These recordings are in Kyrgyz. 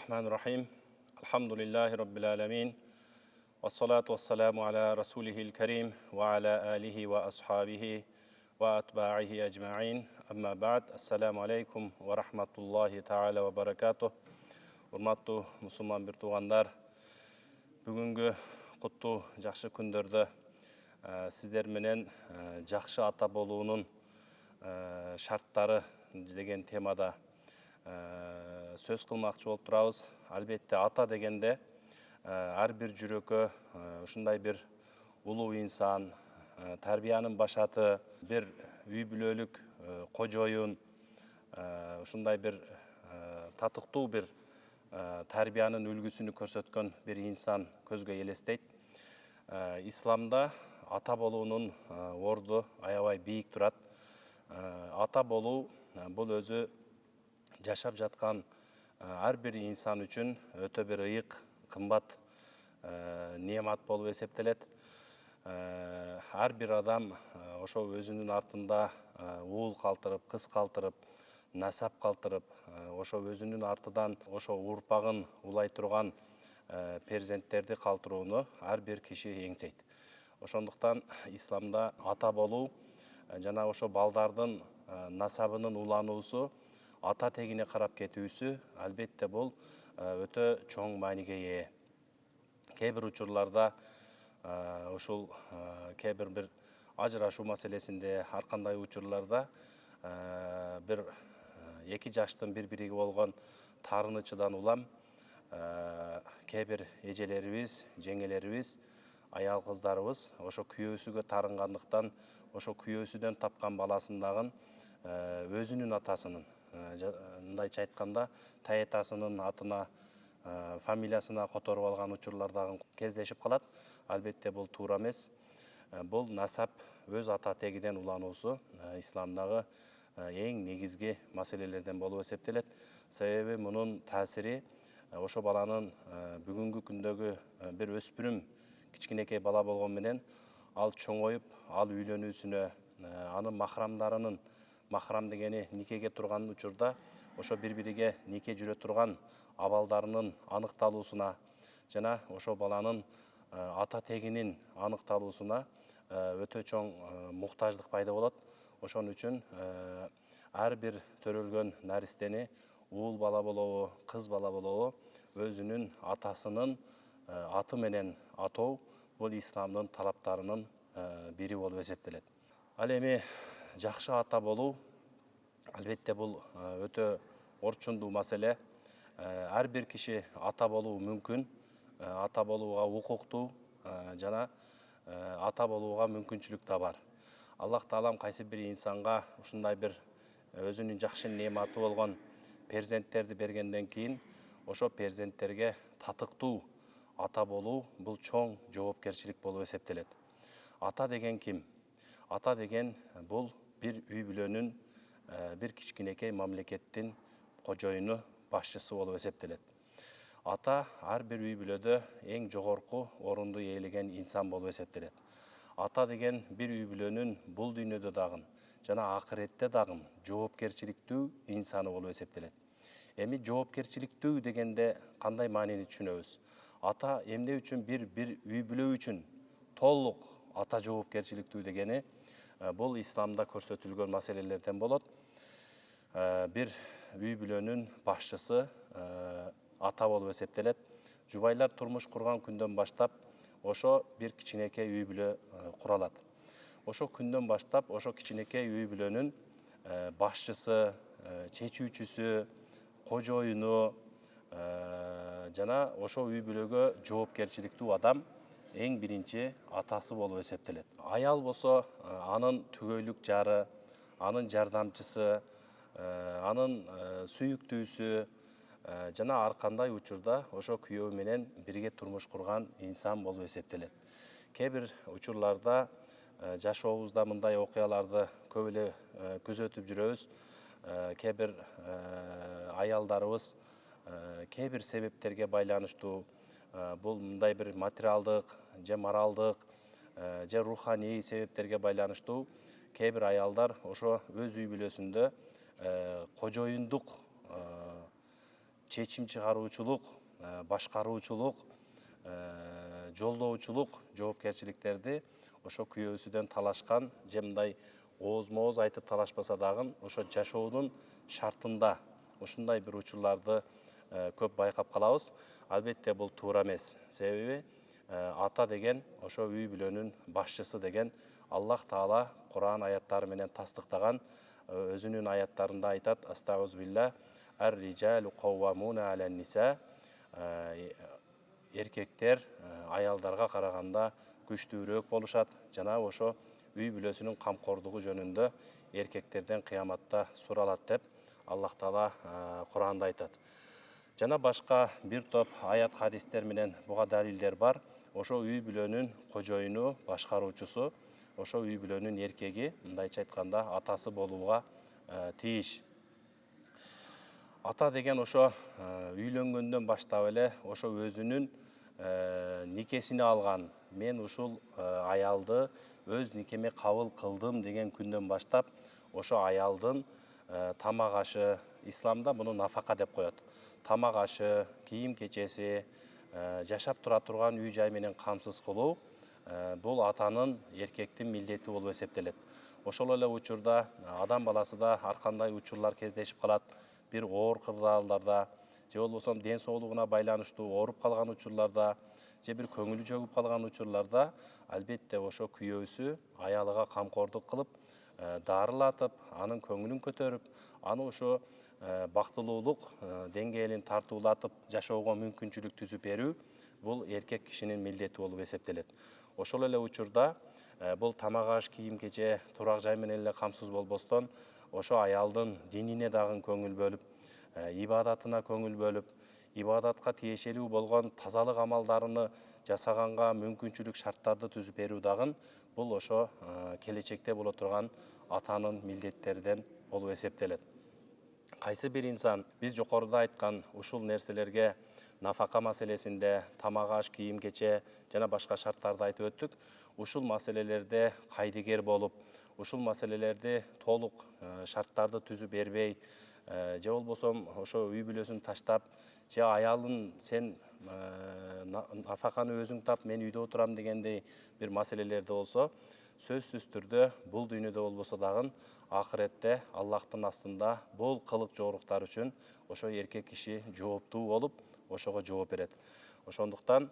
Bismillahirrahmanirrahim. Elhamdülillahi Rabbil alemin. Ve salatu ve selamu ala Resulihil kerim ve ala alihi ve ashabihi ve atba'ihi ecma'in. Amma ba'd. Esselamu aleykum ve rahmetullahi ta'ala ve berekatuh. Hurmatlı Müslüman bir tuğanlar. Бүгінгі құтты жақшы күндерді сіздер менен жақшы ата болуының шарттары деген темада сөз қылмақшы болып тұрабыз. Әлбетте ата дегенде әрбір жүрекке ушундай бір улуу инсан, тәрбияның башаты, бір үй бүлөлүк кожоюн, ушундай бір татыктуу бір тәрбияның үлгүсүнү көрсөткөн бір инсан көзгө елестейт. Исламда ата болуунун орду аябай бийик турат. Ата болуу бул өзү жашап жаткан ар бир инсан үчүн өтө бир ыйык, кымбат неамат болуп эсептелет. Ар бир адам ошо өзүнүн артында уул калтырып, кыз калтырып, насап калтырып, ошо өзүнүн артынан ошо урпагын улай турган перзенттерди калтырууну ар бир киши эңсейт. Ошондуктан исламда ата болуу жана ошо балдардын насабынын улануусу, ата тегине карап кетүүсү албетте бул өтө чоң мааниге ээ. Кээ бир учурларда ушул кээ бир ажырашуу маселесинде, ар кандай учурларда бир эки жаштын бири-бириге болгон таарынычынан улам кээ бир эжелерибиз, жеңелерибиз, аял кыздарыбыз ошо күйөөсүгө таарынгандыктан ошо күйөөсүдөн тапкан баласын дагы өзүнүн атасынын, мындайча айтканда таятасынын атына, фамилиясына которуп алган учурлар дагы кездешип калат. Албетте бул туура эмес. Бул насап өз ата тегинен улануусу исламдагы эң негизги маселелерден болуп эсептелет. Себеби мунун таасири ошо баланын бүгүнкү күндөгү бир өспүрүм, кичинекей бала болгон менен ал чоңоюп, ал үйлөнүүсүнө, анын махрамдарынын, махрам дегени никеге турган учурда ошо бири-бириге нике жүрө турган абалдарынын аныкталуусуна жана ошо баланын ата тегинин аныкталуусуна өтө чоң муктаждык пайда болот. Ошон үчүн ар бир төрөлгөн наристени уул бала болобу, кыз бала болобу өзүнүн атасынын аты менен атоо бул исламдын талаптарынын бири болуп эсептелет. Ал эми жакшы ата болуу албетте бул өтө орчундуу маселе. Ар бир киши ата болуу мүмкүн, ата болууга укуктуу жана ата болууга мүмкүнчүлүк да бар. Аллах Таалам кайсы бир инсанга ушундай бир өзүнүн жакшы неаматы болгон перзенттерди бергенден кийин ошо перзенттерге татыктуу ата болуу бул чоң жоопкерчилик болуп эсептелет. Ата деген ким? Ата деген бул бир үй бүлөнүн, бир кичинекей мамлекеттин кожоюну, башчысы болуп эсептелет. Ата ар бир үй бүлөдө эң жогорку орунду ээлеген инсан болуп эсептелет. Ата деген бир үй бүлөнүн бул дүйнөдө дагы жана акыретте дагы жоопкерчиликтүү инсаны болуп эсептелет. Эми жоопкерчиликтүү дегенде кандай маанини түшүнөбүз? Ата эмне үчүн бир үй бүлө үчүн толук ата жоопкерчиликтүү дегени бул исламда көрсөтүлгөн маселелерден болот. Бир үй бүлөнүн башчысы ата болуп эсептелет. Жубайлар турмуш курган күндөн баштап ошо бир кичинекей үй бүлө куралат. Ошо күндөн баштап ошо кичинекей үй бүлөнүн башчысы, чечүүчүсү, кожоюну жана ошо үй бүлөгө жоопкерчиликтүү адам эң биринчи атасы болуп эсептелет. Аял болсо анын түгөйлүк жары, анын жардамчысы, анын сүйүктүүсү жана ар кандай учурда ошо күйөө менен бирге турмуш курган инсан болуп эсептелет. Кээ бир учурларда жашообузда мындай окуяларды көп эле күзөтүп жүрөбүз. Кээ бир аялдарыбыз кээ бир себептерге байланыштуу, бул мындай бир материалдык, же моралдык, же руханий себептерге байланыштуу кээ бир аялдар ошо өз үй бүлөсүндө кожоюндук чечим чыгаруучулук, башкаруучулук, жолдоочулук жоопкерчиликтерди ошо күйөөсүдөн талашкан же мындай оозмо ооз айтып талашпаса дагы ошо жашоонун шартында ушундай бир учурларды көп байкап калабыз. Албетте бул туура эмес. Себеби ата деген ошо үй бүлөнүн башчысы деген Аллах Таала Кур'ан аяттары менен тастыктаган. Өзүнүн аяттарында айтат: Астагфирулла, ар-риджалу каввамуна алан ниса. Эркектер аялдарга караганда күчтүүрөөк болушат. Жана ошо үй бүлөсүнүн камкордугу жөнүндө эркектерден кыяматта суралат деп Аллах Таала Кур'анда айтат. Жана башка бир топ аят хадистер менен буга далилдер бар. Ошо үй бүлөнүн кожоюну, башкаруучусу, ошо үй бүлөнүн эркеги, мындайча айтканда атасы болууга тийиш. Ата деген ошо үйлөнгөндөн баштап эле ошо өзүнүн никесини алган, мен ушул аялды өз никеме кабыл кылдым деген күндөн баштап ошо аялдын тамак ашы, исламда муну нафака деп коет. Тамак ашы, кийим кечеси, жашап тура турган үй жай менен камсыз кылуу бул атанын, эркектин милдети болуп эсептелет. Ошол эле учурда адам баласы да ар кандай учурлар кездешип калат. Бир оор кырдаалдарда, же болбосо ден соолугуна байланыштуу ооруп калган учурларда, же бир көңүлү жөгүп калган учурларда албетте ошо күйөөсү аялыга камкордук кылып, дарылатып, анын көңүлүн көтөрүп, аны ошо бактылуулук деңгээлин тартуулатып жашоого мүмкүнчүлүк түзүп берүү бул эркек кишинин милдети болуп эсептелет. Ошол эле учурда бул тамак аш, кийим кече, турак жай менен эле камсыз болбостон ошо аялдын динине дагы көңүл бөлүп, ибадатына көңүл бөлүп, ибадатка тиешелүү болгон тазалык амалдарыны жасаганга мүмкүнчүлүк шарттарды түзүп берүү дагы бул ошо келечекте боло турган атанын милдеттеринен болуп эсептелет. Кайсы бир инсан биз жокоруда айткан ушул нерселерге нафака маселесинде, тамак аш, кийим кече жана башка шарттарды айтып өттүк. Ушул маселелерде кайдыгер болуп, ушул маселелерди толук шарттарды түзүп бербей, же болбосо ошо үй бүлөсүн таштап, же аялын сен нафаканы өзүң тап, мен үйдө отурам дегендей бир маселелерде болсо, сөзсүз түрдө бул дүйнөдө болбосо дагы акыретте Аллахтын астында бул кылык жоруктар үчүн ошо эркек киши жооптуу болуп, ошого жооп берет. Ошондуктан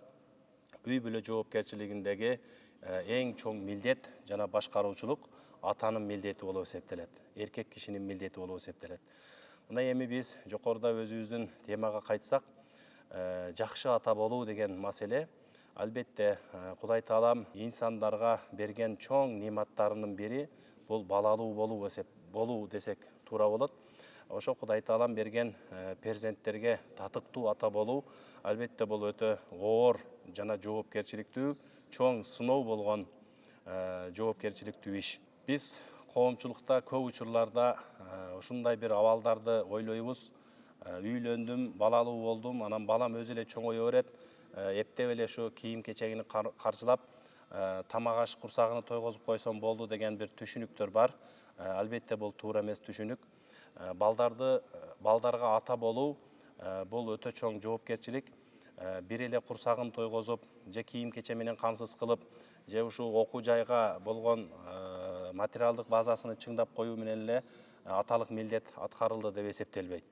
үй бүлө жоопкерчилигиндеги эң чоң милдет жана башкаруучулук атанын милдети болуп эсептелет. Эркек кишинин милдети болуп эсептелет. Мына эми биз жокоруда өзүбүздүн темага кайтсак, жакшы ата болуу деген маселе албетте Кудай Таалам инсандарга берген чоң нематтарынын бири бул балалуу болуу десек туура болот. Ошо Кудай Таалам берген перзенттерге татыктуу ата болуу албетте бул өтө оор жана жоопкерчиликтүү, чоң сыноо болгон жоопкерчиликтүү иш. Биз коомчулукта көп учурларда ушундай бир абалдарды ойлойбуз. Үйлөндүм, балалуу болдум, анан балам өзү эле чоңое берет, эптеп эле ушу кийим кечегини каржылап, тамак аш курсагын тойгозуп койсом болду деген бир түшүнүктөр бар. Албетте бул туура эмес түшүнүк. Балдарга ата болуу бул өтө чоң жоопкерчилик. Бир эле курсагын тойгозуп, же кийим кече менен камсыз кылып, же ушул окуу жайга болгон материалдык базасыны чыңдап коюу менен эле аталык милдет аткарылды деп эсептелбейт.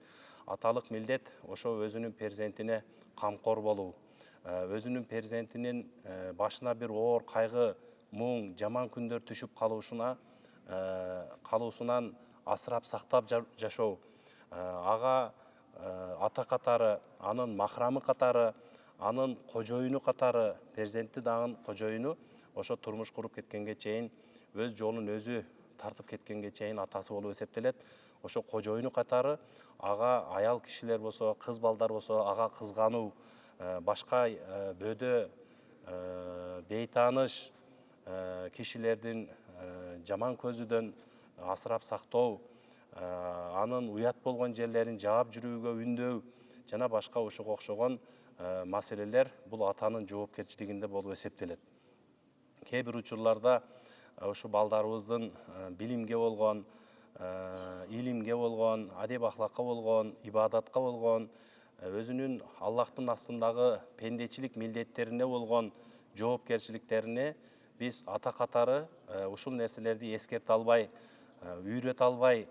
Аталык милдет ошо өзүнүн перзентине камкор болуу, өзүнүн перзентинин башына бир оор кайгы, муң, жаман күндөр түшүп калуусунан асырап сактап жашоо, ага ата катары, анын махрамы катары, анын кожоюну катары, перзенти дагы кожоюну ошо турмуш куруп кеткенге чейин, өз жолун өзү тартып кеткенге чейин атасы болуп эсептелет. Ошо кожоюну катары ага аял кишилер болсо, кыз балдар болсо, ага кызгануу, башка бөдө, бейтааныш кишилердин жаман көзүдөн асырап сактоо, анын уят болгон жерлерин жаап жүрүүгө үндөв жана башка ушуга окшогон маселелер бул атанын жоопкерчилигинде болуп эсептелет. Кээ бир учурларда ушу балдарыбыздын билимге болгон, илимге болгон, адеп ахлакка болгон, ибадатка болгон, өзүнүн Аллахтын астындагы пендечилик милдеттерине болгон жоопкерчиликтерине биз ата катары ушул нерселерди эскерте албай, үйрөтө албай,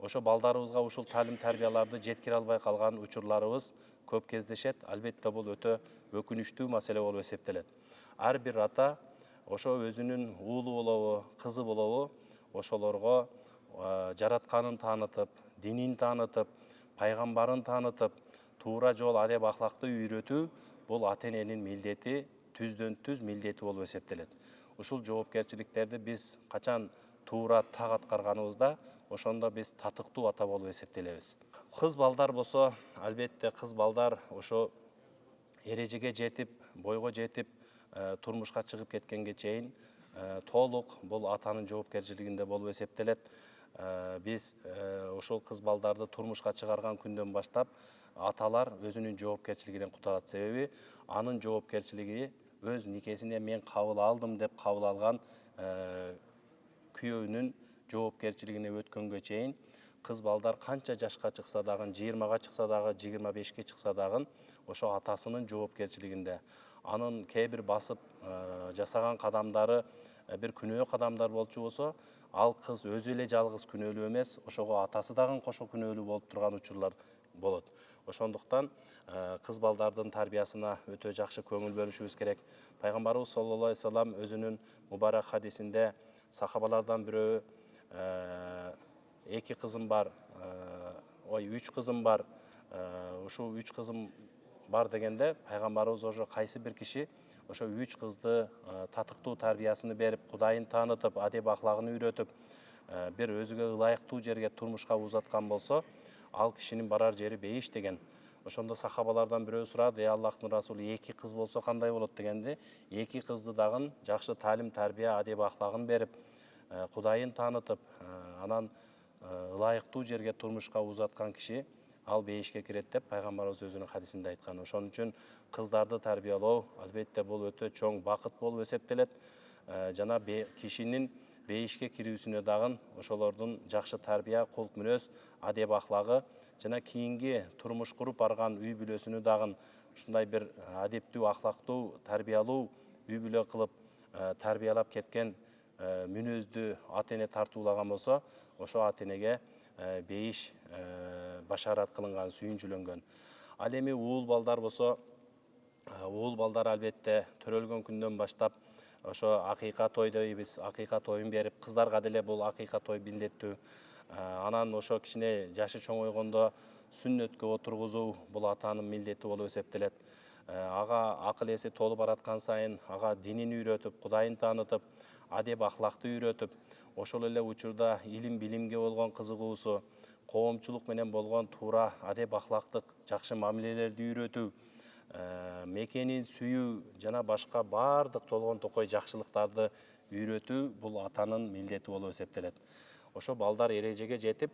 ошо балдарыбызга ушул талим тарбияларды жеткире албай калган учурларыбыз көп кездешет. Албетте бул өтө өкүнүчтүү маселе болуп эсептелет. Ар бир ата ошо өзүнүн уулу болобу, кызы болобу, ошолорго жаратканын таанытып, динин таанытып, пайгамбарын таанытып, туура жол адеп ахлакты үйрөтүү бул ата эненин милдети, түздөн түз милдети болуп эсептелет. Ушул жоопкерчиликтерди биз качан туура так аткарганыбызда, ошондо биз татыктуу ата болуп эсептелебиз. Кыз балдар болсо, албетте кыз балдар ошо эрежеге жетип, бойго жетип, турмушка чыгып кеткенге чейин толук бул атанын жоопкерчилигинде болуп эсептелет. Биз ошол кыз балдарды турмушка чыгарган күндөн баштап аталар өзүнүн жоопкерчилигинен кутулат. Себеби анын жоопкерчилиги өз никесине мен кабыл алдым деп кабыл алган күйөөнүн жоопкерчилигине өткөнгө чейин кыз балдар канча жашка чыкса дагы, 20-га чыкса дагы, 25-ке чыкса дагы ошо атасынын жоопкерчилигинде. Анын кээ бир басып жасаган кадамдары бир күнөө кадамдар болчу болсо, ал кыз өзү эле жалгыз күнөөлүү эмес, ошого атасы дагы кошо күнөөлүү болуп турган учурлар болот. Ошондуктан кыз балдардын тарбиясына өтө жакшы көңүл бөлүшүбүз керек. Пайгамбарыбыз саллаллаху алейхи вассалам өзүнүн мубарак хадисинде сахабалардан бирөө эки кызым бар, үч кызым бар, ушул үч кызым бар дегенде пайгамбарыбыз ошо кайсы бир киши ошо үч кызды татыктуу тарбиясыны берип, Кудайын таанытып, адеп ахлагын үйрөтүп, бир өзүгө ылайыктуу жерге турмушка узаткан болсо, ал кишинин барар жери бейиш деген. Ошондо сахабалардан бирөө сурады: Аллахтын расулу, эки кыз болсо кандай болот дегенде, эки кызды дагы жакшы талим тарбия, адеп ахлагын берип, Кудайын таанытып, анан ылайыктуу жерге турмушка узаткан киши ал бейишке кирет деп пайгамбарыбыз өзүнүн хадисинде айткан. Ошон үчүн кыздарды тарбиялоо албетте бул өтө чоң бакыт болуп эсептелет. Жана кишинин бейишке кирүүсүнө дагы ошолордун жакшы тарбия, кулк мүнөз, адеп ахлагы жана кийинги турмуш куруп барган үй бүлөсүнү дагы ушундай бир адептүү, ахлактуу, тарбиялуу үй бүлө кылып тарбиялап кеткен мүнөздүү ата эне тартуулаган болсо, ошо ата энеге бейиш башарат кылынган, сүйүнчүлөнгөн. Ал эми уул балдар болсо, уул балдар албетте төрөлгөн күндөн баштап ошо акыйка той дейбиз, акыйка тоюн берип, кыздарга деле бул акыйка той милдеттүү. Анан ошо кичине жашы чоңойгондо сүннөткө отургузуу бул атанын милдети болуп эсептелет. Ага акыл эси толуп бараткан сайын ага динин үйрөтүп, Кудайын таанытып, адеп ахлакты үйрөтүп, ошол эле учурда илим билимге болгон кызыгуусу, коомчулук менен болгон туура адеп ахлактык жакшы мамилелерди үйрөтүү, мекенин сүйүү жана башка баардык толгон токой жакшылыктарды үйрөтүү бул атанын милдети болуп эсептелет. Ошо балдар эрежеге жетип,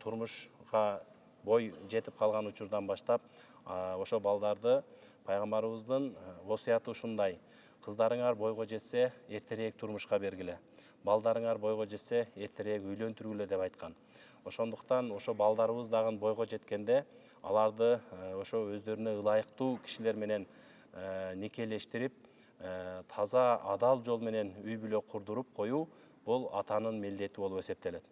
турмушка бой жетип калган учурдан баштап, ошо балдарды пайгамбарыбыздын осуяты ушундай: кыздарыңар бойго жетсе, эртерээк турмушка бергиле. Балдарыңар бойго жетсе, эртерээк үйлөндүргүлө деп айткан. Ошондуктан ошо балдарыбыз дагы бойго жеткенде, аларды ошо өздөрүнө ылайыктуу кишилер менен никелештирип, таза, адал жол менен үй бүлө курдуруп коюу бул атанын милдети болуп эсептелет.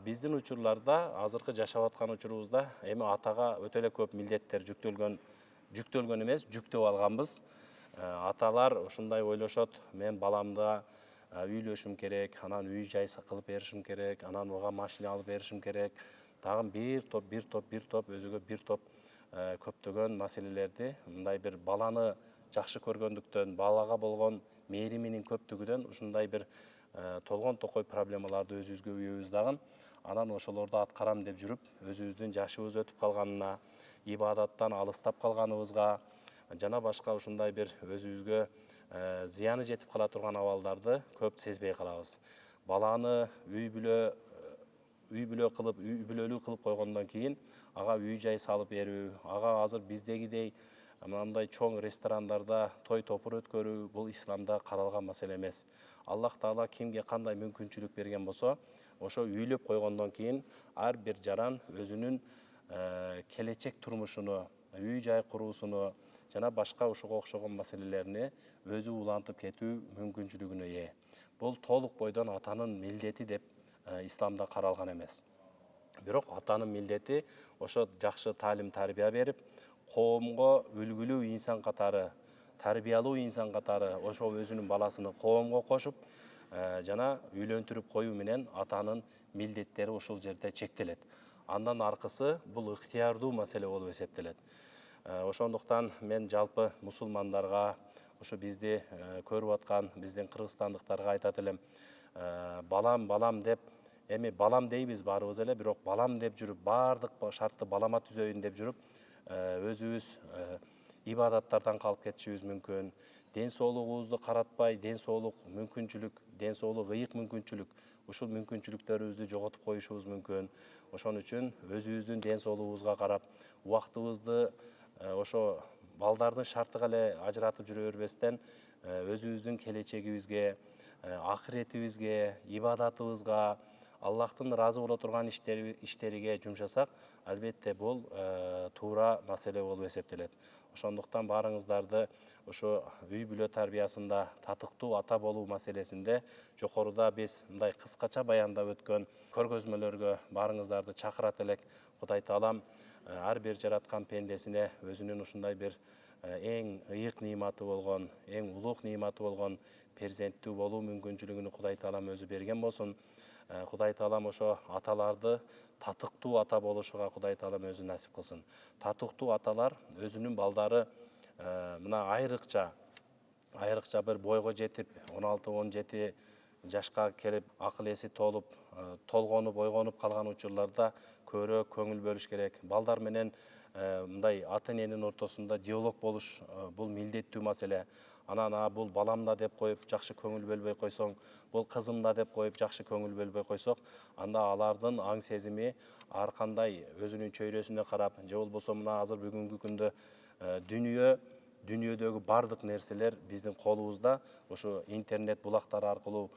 Биздин учурларда, азыркы жашап аткан учурубузда эми атага өтө эле көп милдеттер жүктөлгөн эмес, жүктөп алганбыз. Аталар ушундай ойлошот: мен баламда үйлөшүм керек, анан үй жай кылып беришим керек, анан ага машина алып беришим керек. Дагы бир топ өзүгө бир топ көптөгөн маселелерди, мындай бир баланы жакшы көргөндүктөн, балага болгон мээриминин көптүгүнөн ушундай бир толгон токой проблемаларды өзүбүзгө үйөбүз дагы. Анан ошолорду аткарам деп жүрүп, өзүбүздүн жашыбыз өтүп калганына, ибадаттан алыстап калганыбызга жана башка ушундай бир өзүбүзгө зыяны жетип кала турган абалдарды көп сезбей калабыз. Баланы үй бүлөлүү кылып койгондон кийин ага үй жай салып берүү, ага азыр биздегидей мындай чоң ресторандарда той топур өткөрүү бул исламда каралган маселе эмес. Аллах Таала кимге кандай мүмкүнчүлүк берген болсо, ошо үйлөп койгондон кийин ар бир жаран өзүнүн келечек турмушуну үй жай куруусуну жана башка ушуга окшогон маселелерини өзү улантып кетүү мүмкүнчүлүгүнө ээ. Бул толук бойдон атанын милдети деп исламда каралган эмес. Бирок атанын милдети ошо жакшы таалим тарбия берип, коомго үлгүлүү инсан катары, тарбиялуу инсан катары ошо өзүнүн баласыны коомго кошуп, жана үйлөндүрүп коюу менен атанын милдеттери ушул жерде чектелет. Андан аркысы бул ыктыярдуу маселе болуп эсептелет. Ошондуктан мен жалпы мусулмандарга, ушу бизди көрүп аткан биздин кыргызстандыктарга айтат элем, балам деп, эми балам дейбиз баарыбыз эле, бирок балам деп жүрүп, баардык шартты балама түзөйүн деп жүрүп, өзүбүз ибадаттардан калып кетишибиз мүмкүн. Ден соолугубузду каратпай, ден соолук ыйык мүмкүнчүлүк, ушул мүмкүнчүлүктөрүбүздү жоготуп коюшубуз мүмкүн. Ошон үчүн өзүбүздүн ден соолугубузга карап, убактыбызды ошо балдардын шартыга эле ажыратып жүрө бербестен, өзүбүздүн келечегибизге, акыретибизге, ибадатыбызга, Аллахтын ыраазы боло турган иштериге жумшасак, албетте бул туура маселе болуп эсептелет. Ошондуктан баарыңыздарды ошо үй бүлө тарбиясында татыктуу ата болуу маселесинде жокоруда биз мындай кыскача баяндап өткөн көргөзмөлөргө баарыңыздарды чакырат элек. Кудай таалам ар бир жараткан пендесине өзүнүн ушундай бир эң ыйык ниматы болгон, эң улук ниматы болгон перзенттүү болуу мүмкүнчүлүгүнү Кудай таалам өзү берген болсун. Кудай таалам ошо аталарды татыктуу ата болушуга Кудай таалам өзү насип кылсын. Татыктуу аталар өзүнүн балдары мына айрыкча бир бойго жетип, 16-17 жашка келип, акыл эси толуп, толгонуп, ойгонуп калган учурларда көбүрөөк көңүл бөлүш керек. Балдар менен мындай ата эненин ортосунда диалог болуш бул милдеттүү маселе. Анан бул балам да деп коюп жакшы көңүл бөлбөй койсоң, бул кызым да деп коюп жакшы көңүл бөлбөй койсок, анда алардын аң сезими ар кандай өзүнүн чөйрөсүнө карап, же болбосо мына азыр бүгүнкү күндө дүйнөдөгү бардык нерселер биздин колубузда, ошо интернет булактары аркылуу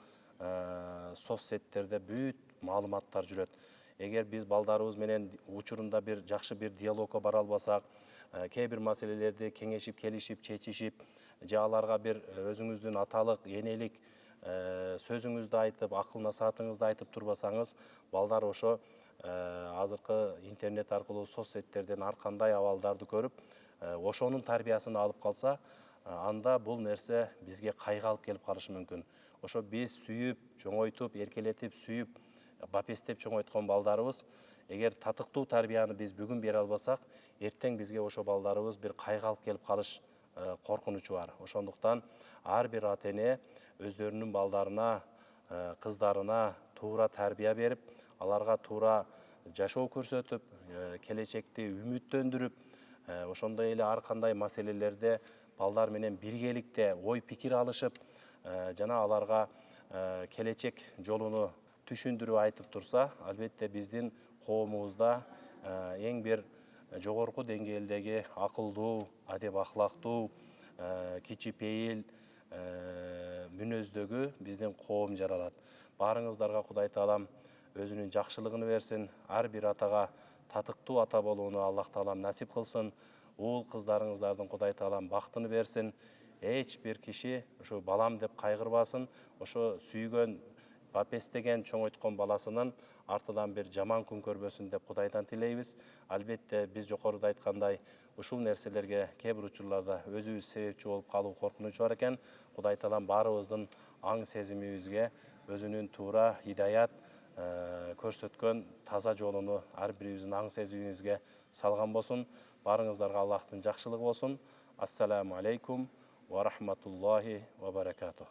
соцсеттерде бүт маалыматтар жүрөт. Эгер биз балдарыбыз менен учурунда бир жакшы бир диалогко бара албасак, кээ бир маселелерди кеңешип, келишип, чечишип, же аларга бир өзүңүздүн аталык, энелик сөзүңүздү айтып, акыл насаатыңызды айтып турбасаңыз, балдар ошо азыркы интернет аркылуу соцсеттерден ар кандай абалдарды көрүп, ошонун тарбиясын алып калса, анда бул нерсе бизге кайгы алып келип калышы мүмкүн. Ошо биз сүйүп, чоңойтуп, эркелетип, сүйүп, бапестеп чоңойткон балдарыбыз, эгер татыктуу тарбияны биз бүгүн бере албасак, эртең бизге ошо балдарыбыз бир кайгы алып келип калыш коркунучу бар. Ошондуктан ар бир ата эне өздөрүнүн балдарына, кыздарына туура тарбия берип, аларга туура жашоо көрсөтүп, келечекти үмүттөндүрүп, ошондой эле ар кандай маселелерде балдар менен биргеликте ой пикир алышып, жана аларга келечек жолуну түшүндүрүп айтып турса, албетте биздин коомубузда эң бир жогорку деңгээлдеги акылдуу, адеп ахлактуу, кичипейил мүнөздөгү биздин коом жаралат. Баарыңыздарга Кудай таалам өзүнүн жакшылыгын берсин. Ар бир атага татыктуу ата болууну Аллах таалам насип кылсын. Уул кыздарыңыздардын Кудай таалам бактыны берсин. Эч бир киши ушу балам деп кайгырбасын. Ошо сүйгөн, бапестеген, чоңойткон баласынын артынан бир жаман күн көрбөсүн деп Кудайдан тилейбиз. Албетте биз жокоруда айткандай, ушул нерселерге кээ бир учурларда өзүбүз себепчи болуп калуу коркунучу бар экен. Кудай таалам баарыбыздын аң сезимибизге өзүнүн туура хидаят көрсөткөн таза жолуну ар бирибиздин аң сезимибизге салган болсун. Баарыңыздарга Аллахтын жакшылыгы болсун. Ассаламу алейкум ва рахматуллахи ва баракатух.